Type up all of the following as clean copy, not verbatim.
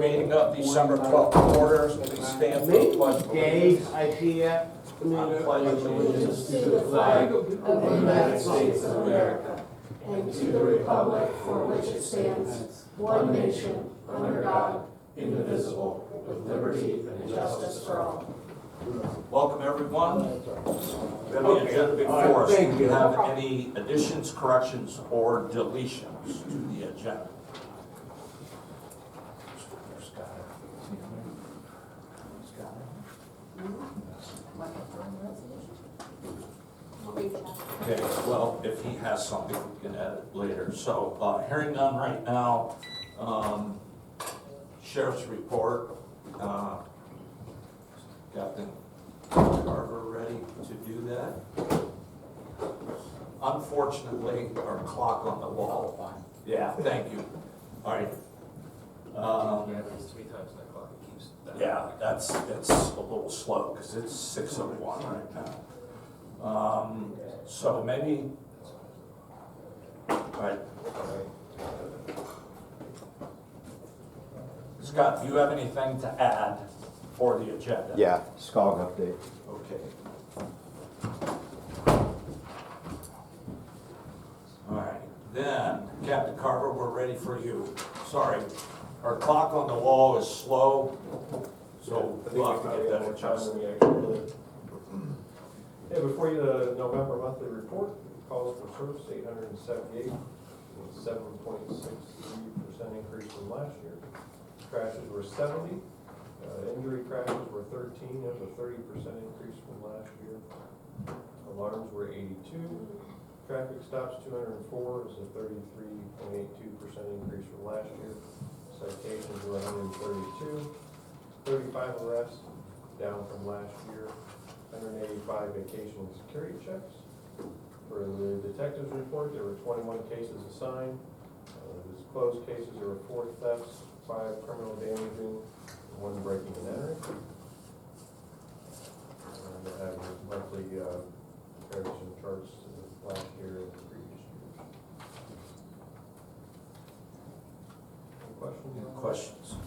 meeting of December 12th to order. Please stand for the pledge of allegiance. Dave, I see ya. I pledge allegiance to the flag of the United States of America and to the republic for which it stands, one nation, under God, indivisible, with liberty and justice for all. Welcome, everyone. We have the agenda before us. Do you have any additions, corrections, or deletions to the agenda? Okay, well, if he has something, we can add it later. So, hearing none right now, sheriff's report, Captain Carver ready to do that? Unfortunately, our clock on the wall. Yeah, thank you. All right. Three times that clock, it keeps that. Yeah, it's a little slow because it's 6:01 right now. So maybe, all right. Scott, do you have anything to add for the agenda? Yeah, SCOG update. Okay. All right, then, Captain Carver, we're ready for you. Sorry, our clock on the wall is slow, so we'll have to get that adjusted. Yeah, before you, the November monthly report, calls for service 878, 7.63% increase from last year. Crashes were 70, injury crashes were 13, that was a 30% increase from last year. Alarms were 82, traffic stops 204, is a 33.82% increase from last year. Citations were 132, 35 arrests, down from last year. 185 vacation and security checks. For the detective's report, there were 21 cases assigned. Disclosed cases, there were 4 thefts, 5 criminal damaging, 1 breaking and entering. And I have monthly comparison charts to last year and the previous years. Any questions? Any questions?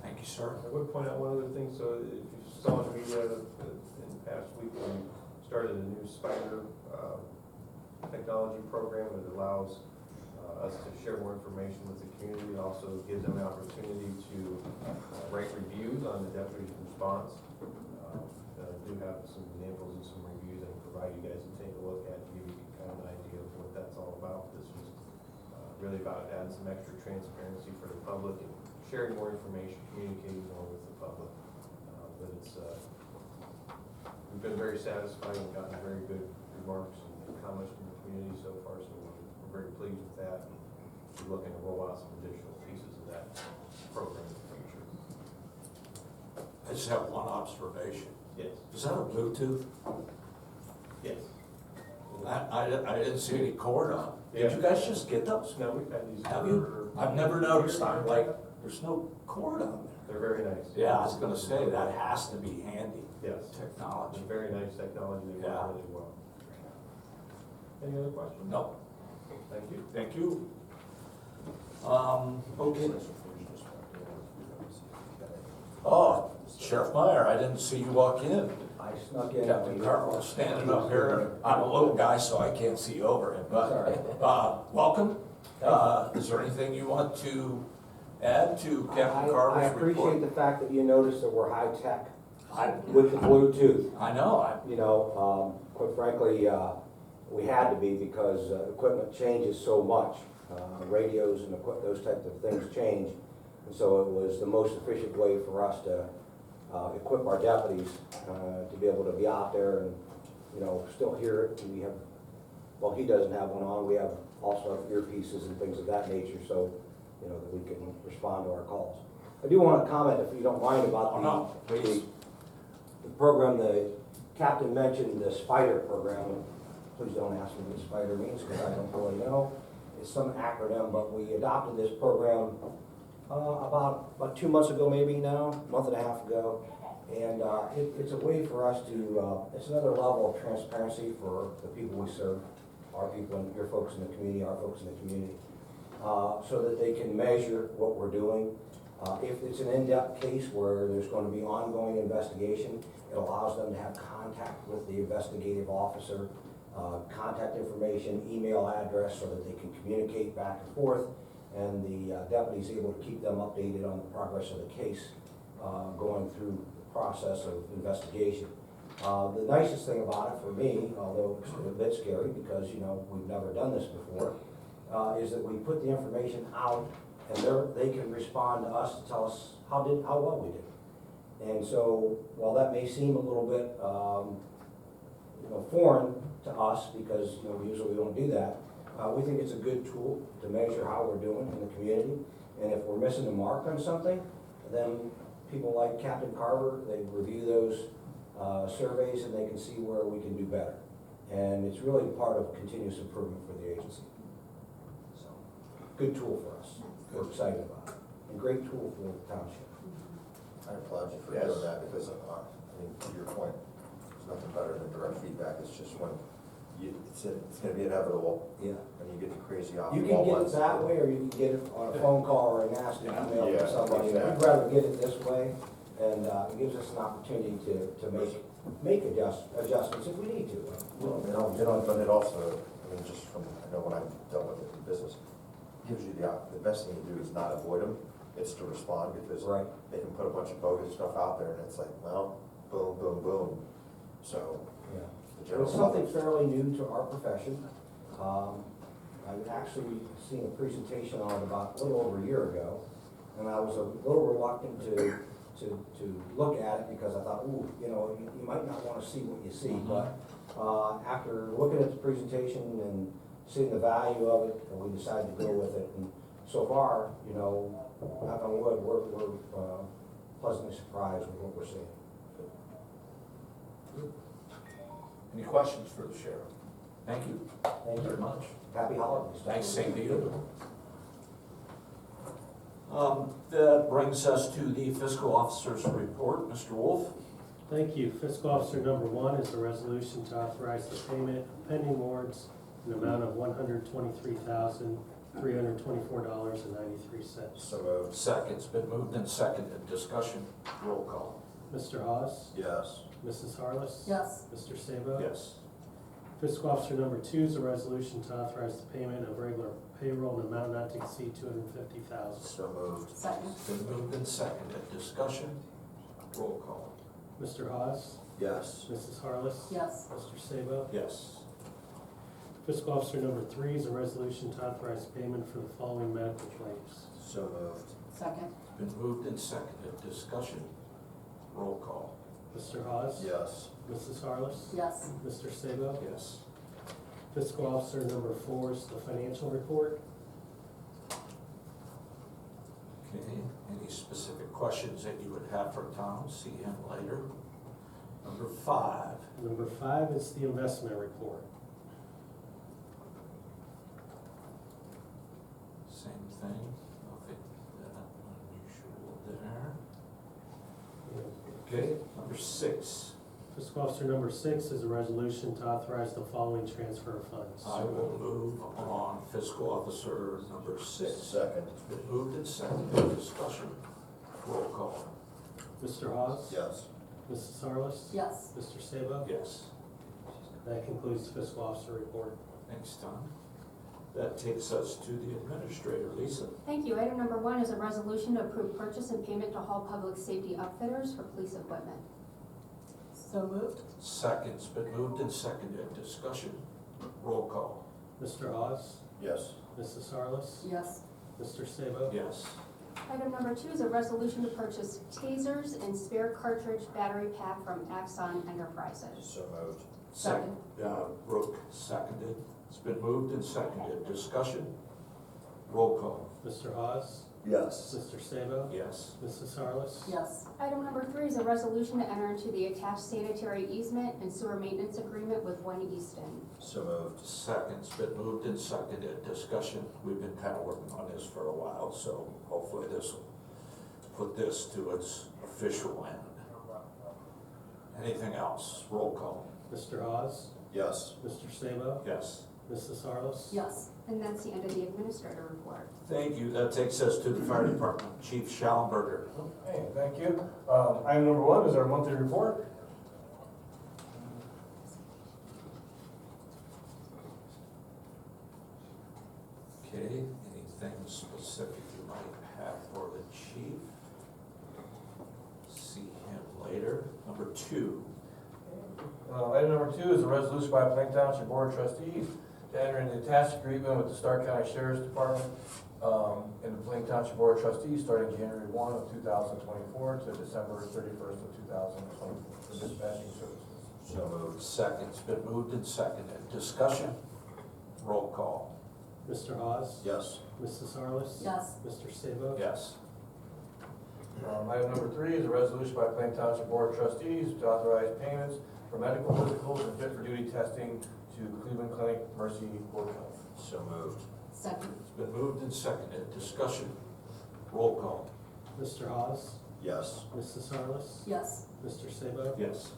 Thank you, sir. I would point out one other thing, so if you saw in the media in the past week, we started a new Spider technology program that allows us to share more information with the community. It also gives them an opportunity to write reviews on the deputy's response. I do have some examples and some reviews I can provide you guys to take a look at to give you kind of an idea of what that's all about. This was really about adding some extra transparency for the public and sharing more information, communicating more with the public. But it's, we've been very satisfied and gotten very good remarks and comments from the community so far, so we're very pleased with that. We're looking to roll out some additional pieces of that program in the future. I just have one observation. Yes. Is that a Bluetooth? Yes. I didn't see any cord on. Did you guys just get those? No, we've had these. Have you? I've never noticed. I'm like, there's no cord on there. They're very nice. Yeah, I was gonna say, that has to be handy. Yes. Technology. It's very nice technology. They Yeah. work really well. Any other questions? No, Thank you. thank you. Okay. Oh, Sheriff Meyer, I didn't see you walk in. I snuck in. Captain Carver was standing up here. I'm a little guy, so I can't see over him, but, welcome. Is there anything you want to add to Captain I Carver's appreciate report? the fact that you noticed that we're high tech with the Bluetooth. I know, You know, quite frankly, we had to be because equipment changes so much. Radios and those types of things change. And so it was the most efficient way for us to equip our deputies to be able to be out there and, you know, still hear it. And we have, well, he doesn't have one on. We have also have earpieces and things of that nature, so, you know, that we can respond to our calls. I do want to comment, if you don't mind, about the program the captain mentioned, the SPIDER program. Please don't ask me what SPIDER means, because I don't really know. It's some acronym, but we adopted this program about 2 months ago, maybe now, a month and a half ago. And it's a way for us to, it's another level of transparency for the people we serve, our people and your folks in the community, our folks in the community. so that they can measure what we're doing. If it's an in-depth case where there's going to be ongoing investigation, it allows them to have contact with the investigative officer, contact information, email address, so that they can communicate back and forth, and the deputy's able to keep them updated on the progress of the case going through the process of investigation. The nicest thing about it for me, although it's a bit scary because, you know, we've never done this before, is that we put the information out and they can respond to us to tell us how well we did. And so, while that may seem a little bit, foreign to us because, we usually don't do that, we think it's a good tool to measure how we're doing in the community. And if we're missing the mark on something, then people like Captain Carver, they review those surveys and they can see where we can do better. And it's really part of continuous improvement for the agency. So, good tool for us. We're excited about it. And great tool for the township. I applaud you for Yes. doing that, because, to your point, there's nothing better than direct feedback. It's just when it's gonna be inevitable, Yeah. and you get the crazy off You the wall can get it ones. that way, or you can get it on a phone call or a nasty email Yeah, from somebody. We'd exactly. rather get it this way, and it gives us an opportunity to make adjustments if we need to. But it also, just from, I know when I've dealt with it in business, gives you the best thing to do is not avoid them, it's to respond, because Right. they can put a bunch of bogus stuff out there, and it's like, well, boom, boom, boom. So, Yeah. the general It's something public- fairly new to our profession. I've actually seen a presentation on it about a little over a year ago, and I was a little reluctant to look at it because I thought, ooh, you might not want to see what you see, but after looking at the presentation and seeing the value of it, we decided to go with it. And so far, knock on wood, we're pleasantly surprised with what we're seeing. Any questions for the sheriff? Thank you Thank very you. much. Happy holidays. Thanks, same to you. That brings us to the fiscal officer's report. Mr. Wolf? Thank you. Fiscal Officer number 1 is a resolution to authorize the payment of pending warrants in the amount of $123,324.93. So moved. Second's been moved and seconded. Discussion. Roll call. Mr. Hawes? Yes. Mrs. Harless? Yes. Mr. Sabo? Yes. Fiscal Officer number 2 is a resolution to authorize the payment of regular payroll in an amount not to exceed $250,000. So moved. Second. It's been moved and seconded. Discussion. Roll call. Mr. Hawes? Yes. Mrs. Harless? Yes. Mr. Sabo? Yes. Fiscal Officer number 3 is a resolution to authorize payment for the following medical claims. So moved. Second. Been moved and seconded. Discussion. Roll call. Mr. Hawes? Yes. Mrs. Harless? Yes. Mr. Sabo? Yes. Fiscal Officer number 4 is the financial report. Okay, any specific questions that you would have for Tom? See him later. Number 5. Number 5 is the investment report. Same thing, nothing that unusual there. Okay, number 6. Fiscal Officer number 6 is a resolution to authorize the following transfer of funds. I will move on fiscal officer number 6. Second. It's been moved and seconded. Discussion. Roll call. Mr. Hawes? Yes. Mrs. Harless? Yes. Mr. Sabo? Yes. That concludes the fiscal officer report. Thanks, Tom. That takes us to the administrator, Lisa. Thank you. Item number 1 is a resolution to approve purchase and payment to Hall Public Safety Upfitters for police equipment. So moved. Second's been moved and seconded. Discussion. Roll call. Mr. Hawes? Yes. Mrs. Harless? Yes. Mr. Sabo? Yes. Item number 2 is a resolution to purchase tasers and spare cartridge battery pack from Axon Enterprises. So moved. Second. Brooke seconded. It's been moved and seconded. Discussion. Roll call. Mr. Hawes? Yes. Mr. Sabo? Yes. Mrs. Harless? Yes. Item number 3 is a resolution to enter into the attached sanitary easement and sewer maintenance agreement with One Easton. So moved. Second's been moved and seconded. Discussion. We've been kind of working on this for a while, so hopefully this will put this to its official end. Anything else? Roll call. Mr. Hawes? Yes. Mr. Sabo? Yes. Mrs. Harless? Yes. And that's the end of the administrator report. Thank you. That takes us to the fire department. Chief Schallenberger. Hey, thank you. Item number 1 is our monthly report. Okay, anything specific you might have for the chief? See him later. Number 2. Item number 2 is a resolution by Plain Township Board of Trustees to enter into a attached agreement with the Stark County Sheriff's Department and the Plain Township Board of Trustees starting January 1 of 2024 to December 31st of 2024 for dispatching services. So moved. Second. It's been moved and seconded. Discussion? Roll call. Mr. Hawes? Yes. Mrs. Harless? Yes. Mr. Sabo? Yes. Item number 3 is a resolution by Plain Township Board of Trustees to authorize payments for medical physicals and fit for duty testing to Cleveland Clinic Mercy Board of Health. So moved. Second. It's been moved and seconded. Discussion? Roll call. Mr. Hawes? Yes. Mrs. Harless? Yes. Mr. Sabo? Yes.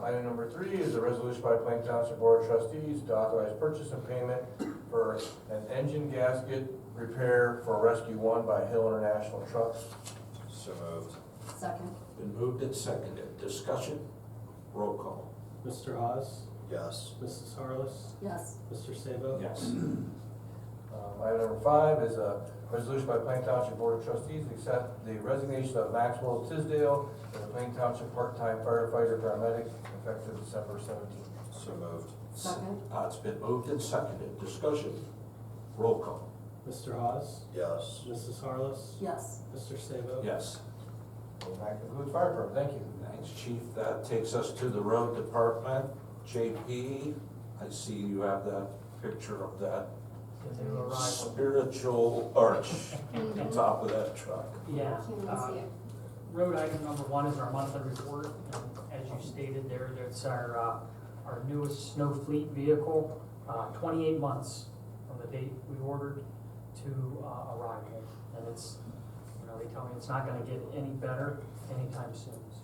Item number 3 is a resolution by Plain Township Board of Trustees to authorize purchase and payment for an engine gasket repair for Rescue 1 by Hill International Trucks. So moved. Second. Been moved and seconded. Discussion? Roll call. Mr. Hawes? Yes. Mrs. Harless? Yes. Mr. Sabo? Yes. Item number 5 is a resolution by Plain Township Board of Trustees to accept the resignation of Maxwell Tisdale as a Plain Township part-time firefighter paramedic effective December 17th. So moved. Second. It's been moved and seconded. Discussion? Roll call. Mr. Hawes? Yes. Mrs. Harless? Yes. Mr. Sabo? Yes. And that concludes fire department. Thank you. Thanks, Chief. That takes us to the road department. JP, I see you have that picture of that spiritual arch on top of that truck. Yeah, Can't even see it. road item number 1 is our monthly report, and as you stated there, that's our newest snow fleet vehicle, 28 months from the date we ordered to arrival, and it's, they tell me it's not gonna get any better anytime soon, so.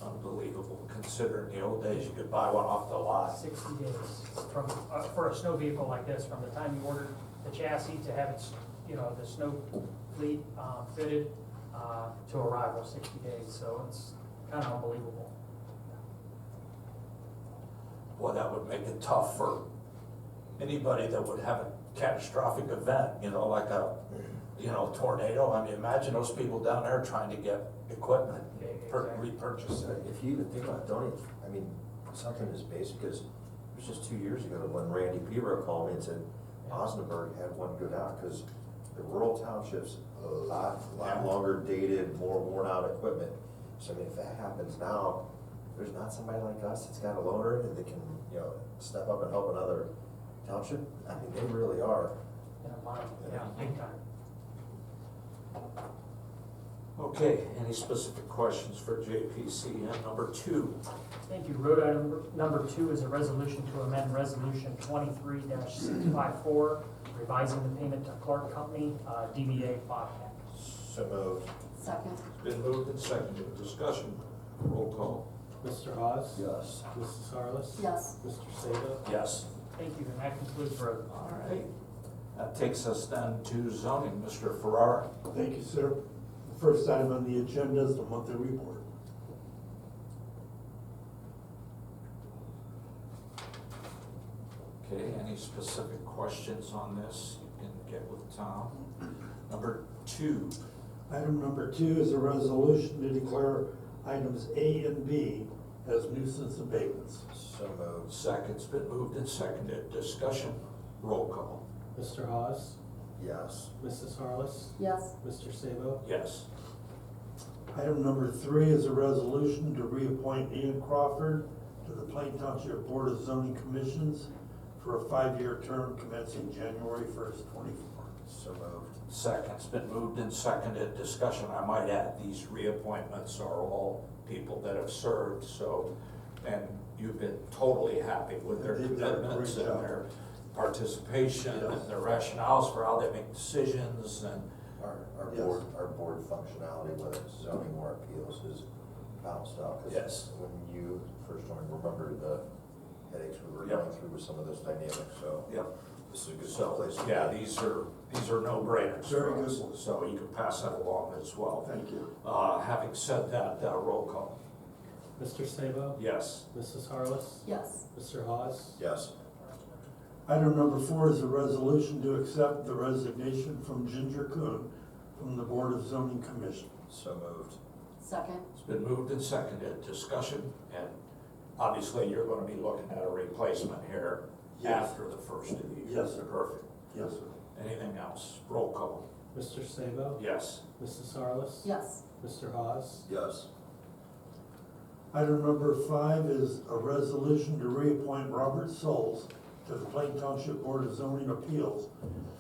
Unbelievable, considering the old days, you could buy one off the lot. 60 days from, for a snow vehicle like this, from the time you ordered the chassis to have it, the snow fleet fitted to arrival, 60 days, so it's kind of unbelievable. Boy, that would make it tough for anybody that would have a catastrophic event, like a, tornado. I mean, imagine those people down there trying to get equipment, repurchase it. If you even think about it, I mean, something as basic as, it was just 2 years ago when Randy Peero called me and said Osnaburg had one go down, because the rural townships, a lot longer dated, more worn out equipment. So I mean, if that happens now, there's not somebody like us that's got a loaner that can, step up and help another township. I mean, they really are. Yeah, big time. Okay, any specific questions for JPCN? Number 2. Thank you. Road item number 2 is a resolution to amend resolution 23-654, revising the payment to Clark Company, DBA Bobcat. So moved. Second. It's been moved and seconded. Discussion. Roll call. Mr. Hawes? Yes. Mrs. Harless? Yes. Mr. Sabo? Yes. Thank you, and that concludes road. All right. That takes us then to zoning. Mr. Ferrara. Thank you, sir. The first item on the agenda is the monthly report. Okay, any specific questions on this? You can get with Tom. Number 2. Item number 2 is a resolution to declare items A and B as nuisance abatements. So moved. Second's been moved and seconded. Discussion. Roll call. Mr. Hawes? Yes. Mrs. Harless? Yes. Mr. Sabo? Yes. Item number 3 is a resolution to reappoint Ian Crawford to the Plain Township Board of Zoning Commissions for a 5-year term commencing January 1st, 24. So moved. Second's been moved and seconded. Discussion. I might add, these reappointments are all people that have served, so, and you've been totally happy with their They've done a great commitments and job. their participation Yes. and their rationales for how they make decisions and. Our Yes. board functionality, whether it's zoning or appeals, is balanced out. 'Cause Yes. when you first joined, remember the headaches we were Yep. going through with some of those dynamics, so. Yep. This is a good So, place. to yeah, be. these are no-brainers Very for us, good. so you can pass that along as well. Thank you. Having said that, roll call. Mr. Sabo? Yes. Mrs. Harless? Yes. Mr. Hawes? Yes. Item number 4 is a resolution to accept the resignation from Ginger Kuhn from the Board of Zoning Commission. So moved. Second. It's been moved and seconded, discussion, and obviously you're gonna be looking at a replacement here Yes. after the first of the year. Yes, sir. Perfect. Yes, sir. Anything else? Roll call. Mr. Sabo? Yes. Mrs. Harless? Yes. Mr. Hawes? Yes. Item number 5 is a resolution to reappoint Robert Souls to the Plain Township Board of Zoning Appeals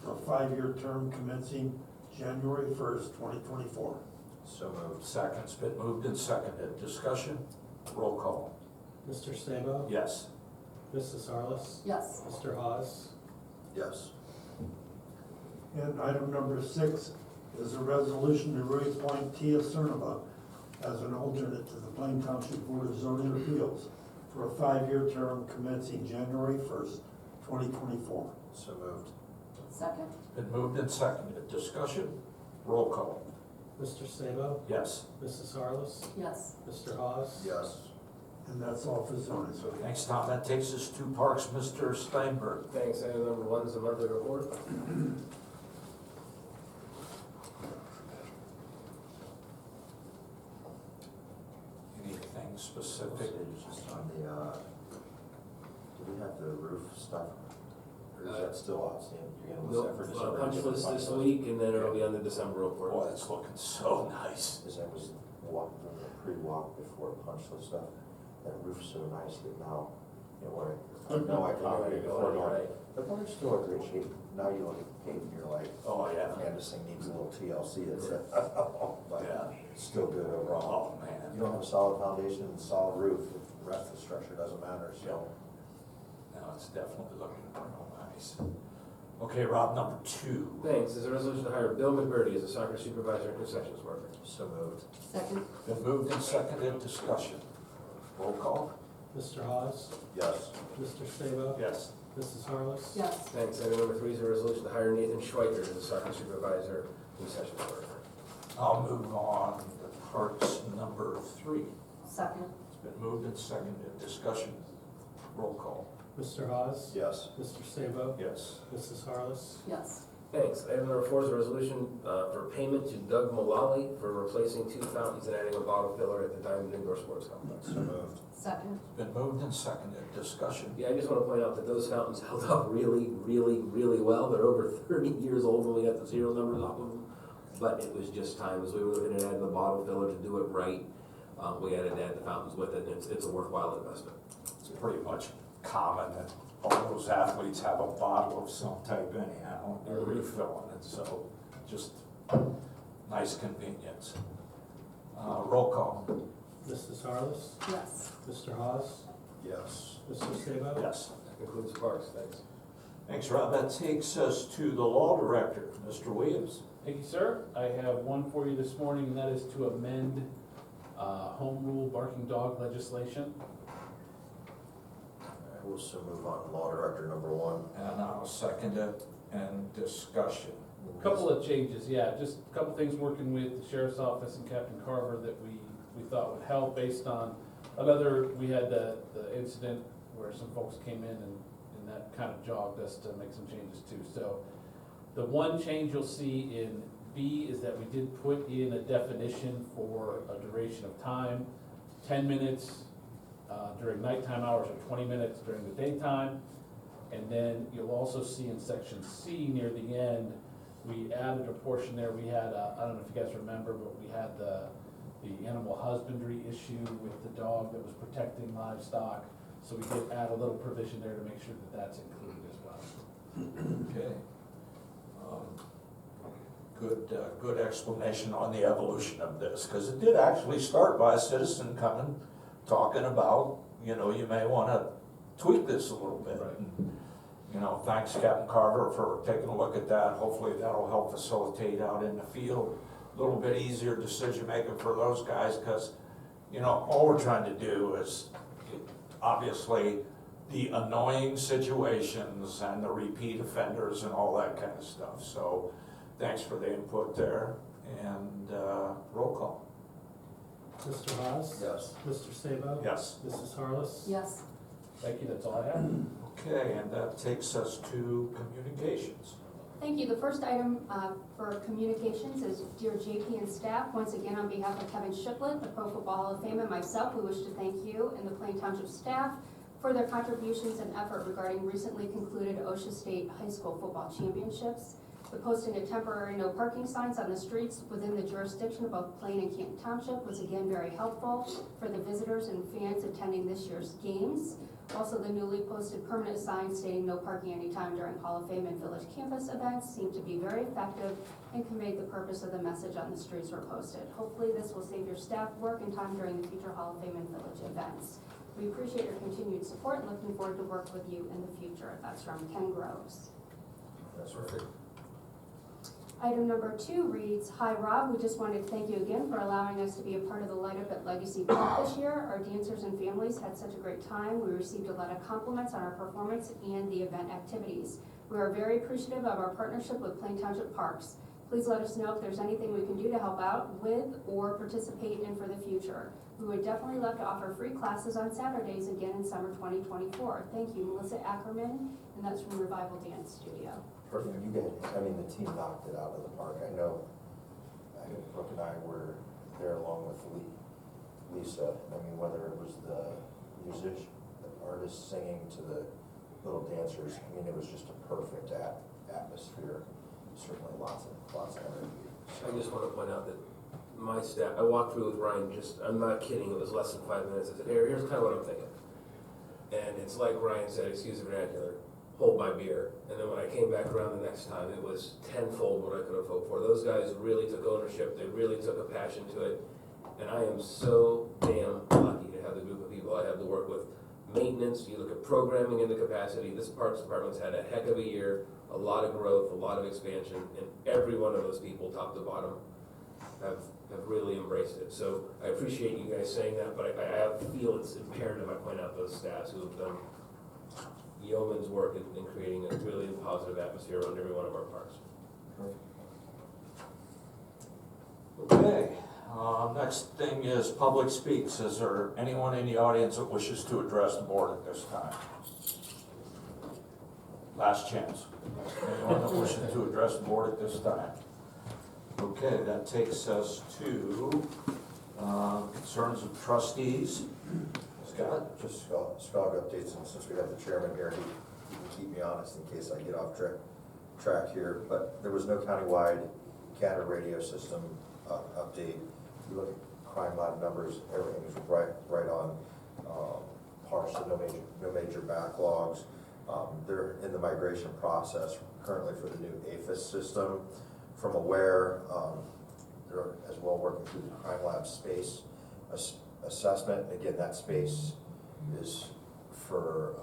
for a 5-year term commencing January 1st, 2024. So moved. Second's been moved and seconded, discussion, roll call. Mr. Sabo? Yes. Mrs. Harless? Yes. Mr. Hawes? Yes. And item number 6 is a resolution to reappoint Tia Cernova as an alternate to the Plain Township Board of Zoning Appeals for a 5-year term commencing January 1st, 2024. So moved. Second. Been moved and seconded, discussion, roll call. Mr. Sabo? Yes. Mrs. Harless? Yes. Mr. Hawes? Yes. And that's all for zoning. So Thanks, Tom. That takes us to Parks, Mr. Steinberg. Thanks, item number 1 is the monthly report. Anything specific? Just on the, do we have the roof stuff? Or is that still outstanding? You're gonna list that for December? Punch list this week, and then it'll be on the December report. Boy, it's looking so nice. As I was walking, the pre-walk before punch list stuff, that roof's so nice that now, you know, where, no, I Oh, can there you go, before right. going, the bar's still in great shape. Now you look at the paint and you're like, Oh, yeah. man, this thing needs a little TLC, it's, but Yeah. it's still good overall. Oh, man. You don't have a solid foundation and solid roof, the rest of the structure doesn't matter, so. No, it's definitely looking real nice. Okay, Rob, number 2. Thanks, is a resolution to hire Bill McBurney as a soccer supervisor and concessions worker. So moved. Second. Been moved and seconded, discussion. Roll call? Mr. Hawes? Yes. Mr. Sabo? Yes. Mrs. Harless? Yes. Thanks, item number 3 is a resolution to hire Nathan Schweikert as a soccer supervisor and concessions worker. I'll move on to Parks, number 3. Second. It's been moved and seconded, discussion. Roll call? Mr. Hawes? Yes. Mr. Sabo? Yes. Mrs. Harless? Yes. Thanks, item number 4 is a resolution for payment to Doug Mullally for replacing 2 fountains and adding a bottle filler at the Diamond Indoor Sports Complex. So moved. Second. Been moved and seconded, discussion. Yeah, I just want to point out that those fountains held up really, really, really well. They're over 30 years old when we got the serial numbers off of them. But it was just time, as we were looking at adding the bottle filler to do it right, we added to add the fountains with it, and it's a worthwhile investment. It's pretty much common that all those athletes have a bottle of some type anyhow, and they're refilling it, so just nice convenience. Roll call? Mrs. Harless? Yes. Mr. Hawes? Yes. Mr. Sabo? Yes. That concludes the parks, thanks. Thanks, Rob. That takes us to the law director, Mr. Williams. Thank you, sir. I have one for you this morning, and that is to amend home rule barking dog legislation. I will so move on to law director number 1. And I'll second it, and discussion. Couple of changes, yeah, just a couple things working with the sheriff's office and Captain Carver that we thought would help based on we had the incident where some folks came in and that kind of jogged us to make some changes too. So the one change you'll see in B is that we did put in a definition for a duration of time, 10 minutes during nighttime hours or 20 minutes during the daytime. And then you'll also see in section C near the end, we added a portion there. We had, I don't know if you guys remember, but we had the animal husbandry issue with the dog that was protecting livestock. So we did add a little provision there to make sure that that's included as well. Okay. Good explanation on the evolution of this, because it did actually start by a citizen coming, talking about, you may want to tweak this a little bit. Right. And, thanks Captain Carver for taking a look at that. Hopefully that'll help facilitate out in the field, a little bit easier decision making for those guys, because, all we're trying to do is, obviously, the annoying situations and the repeat offenders and all that kind of stuff. So thanks for the input there, and roll call. Mr. Haas? Yes. Mr. Sabo? Yes. Mrs. Harless? Yes. Thank you, that's all I have. Okay, and that takes us to communications. Thank you. The first item for communications is dear JP and staff. Once again, on behalf of Kevin Shiplett, the Pro Football Hall of Fame, and myself, we wish to thank you and the Plain Township staff for their contributions and effort regarding recently concluded OSHA State High School Football Championships. The posting of temporary no parking signs on the streets within the jurisdiction of both Plain and Canton Township was again very helpful for the visitors and fans attending this year's games. Also, the newly posted permanent signs stating no parking anytime during Hall of Fame and Village Campus events seemed to be very effective and conveyed the purpose of the message on the streets were posted. Hopefully, this will save your staff work and time during the future Hall of Fame and Village events. We appreciate your continued support and looking forward to work with you in the future. That's from Ken Groves. That's right. Item number 2 reads, hi Rob, we just wanted to thank you again for allowing us to be a part of the Light Up at Legacy Park this year. Our dancers and families had such a great time. We received a lot of compliments on our performance and the event activities. We are very appreciative of our partnership with Plain Township Parks. Please let us know if there's anything we can do to help out with or participate in for the future. We would definitely love to offer free classes on Saturdays again in summer 2024. Thank you, Melissa Ackerman, and that's from Revival Dance Studio. Perfect. You guys, I mean, the team knocked it out of the park. I know Brooke and I were there along with Lisa. I mean, whether it was the musician, the artist singing to the little dancers, I mean, it was just a perfect atmosphere. Certainly lots of energy. I just want to point out that my staff, I walked through with Ryan I'm not kidding, it was less than 5 minutes. I said, here's kind of what I'm thinking. And it's like Ryan said, excuse the vernacular, hold my beer. And then when I came back around the next time, it was tenfold what I could have hoped for. Those guys really took ownership, they really took a passion to it. And I am so damn lucky to have the group of people I have to work with. Maintenance, you look at programming into capacity, this parks department's had a heck of a year, a lot of growth, a lot of expansion, and every one of those people, top to bottom, have really embraced it. So I appreciate you guys saying that, but I feel it's imperative I point out those staffs who have done yeoman's work in creating a really positive atmosphere around every one of our parks. Okay, next thing is public speaks. Is there anyone in the audience that wishes to address the board at this time? Last chance. Anyone that wishes to address the board at this time? Okay, that takes us to concerns of trustees. Scott? Just SCOG updates, and since we have the chairman here, he can keep me honest in case I get off track here. But there was no countywide Canada radio system update. You look at crime lab numbers, everything is right on par, so no major backlogs. They're in the migration process currently for the new APHIS system. From Aware, they're as well working through the crime lab space assessment. Again, that space is for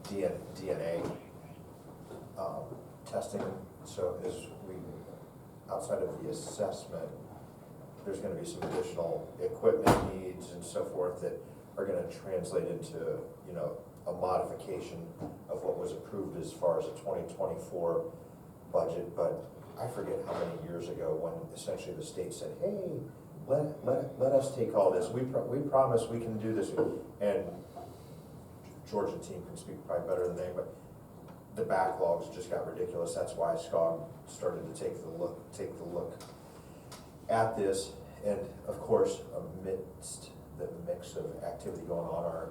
DNA testing. So as we, outside of the assessment, there's going to be some additional equipment needs and so forth that are going to translate into, you know, a modification of what was approved as far as a 2024 budget. But I forget how many years ago when essentially the state said, hey, let us take all this. We promise we can do this. And George and team can speak probably better than they, but the backlogs just got ridiculous. That's why SCOG started to take the look at this. And of course, amidst the mix of activity going on, our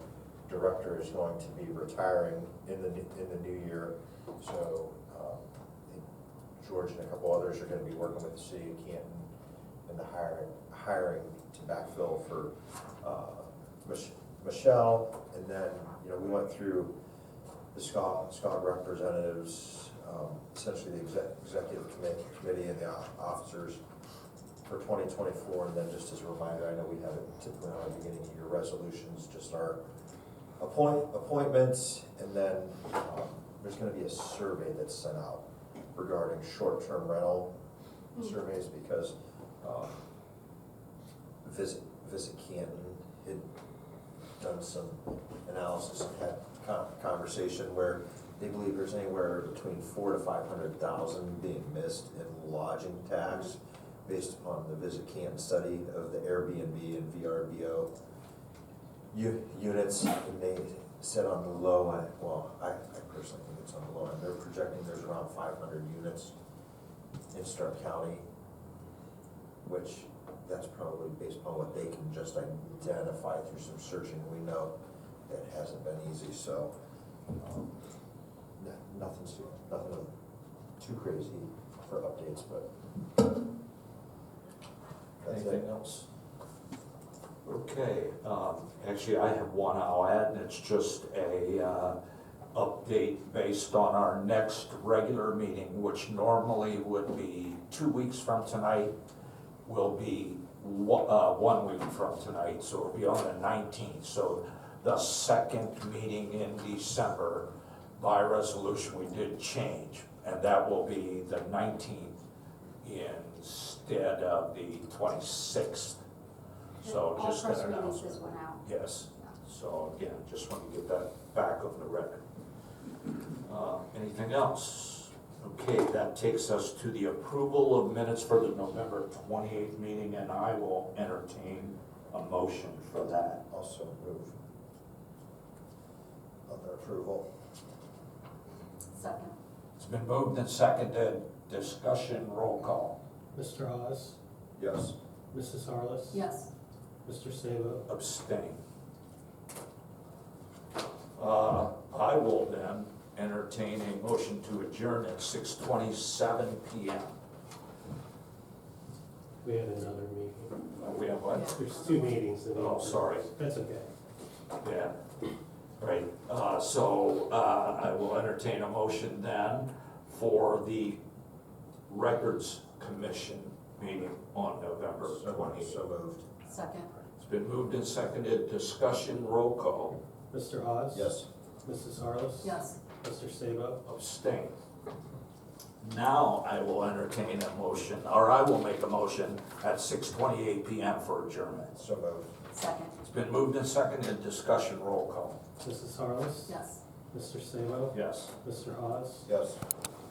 director is going to be retiring in the new year. So George and a couple others are going to be working with the city of Canton in the hiring to backfill for Michelle. And then, you know, we went through the SCOG representatives, essentially the executive committee and the officers for 2024. And then just as a reminder, I know we have it typically on our beginning of year resolutions, just our appointments. And then there's going to be a survey that's sent out regarding short-term rental surveys, because Visit Canton had done some analysis and had conversation where they believe there's anywhere between 400 to 500,000 being missed in lodging tax based upon the Visit Canton study of the Airbnb and VRBO units, and they said on the low end, well, I personally think it's on the low end, they're projecting there's around 500 units in Stark County, which that's probably based upon what they can just identify through some searching. We know that hasn't been easy, so nothing too crazy for updates, but that's Anything it. else? Okay, actually, I have one I'll add, and it's just a update based on our next regular meeting, which normally would be 2 weeks from tonight, will be 1 week from tonight, so it'll be on the 19th. So the second meeting in December, by resolution, we did change, and that will be the 19th instead of the 26th. So All just press an releases announcement. went out. Yes, so again, just want to get that back on the record. Anything else? Okay, that takes us to the approval of minutes for the November 28th meeting, and I will entertain a motion for that. Also move on the approval. Second. It's been moved and seconded, discussion, roll call. Mr. Hawes? Yes. Mrs. Harless? Yes. Mr. Sabo? Abstain. I will then entertain a motion to adjourn at 6:27 PM. We had another meeting. We have what? There's 2 meetings. in Oh, sorry. That's okay. Yeah, right, so I will entertain a motion then for the Records Commission meeting on November 20th. So moved. Second. It's been moved and seconded, discussion, roll call, Mr. Hawes? Yes. Mrs. Harless? Yes. Mr. Sabo? abstain. Now I will entertain a motion, or I will make a motion at 6:28 PM for adjournment. So moved. Second. It's been moved and seconded, discussion, roll call. Mrs. Harless? Yes. Mr. Sabo? Yes. Mr. Hawes? Yes.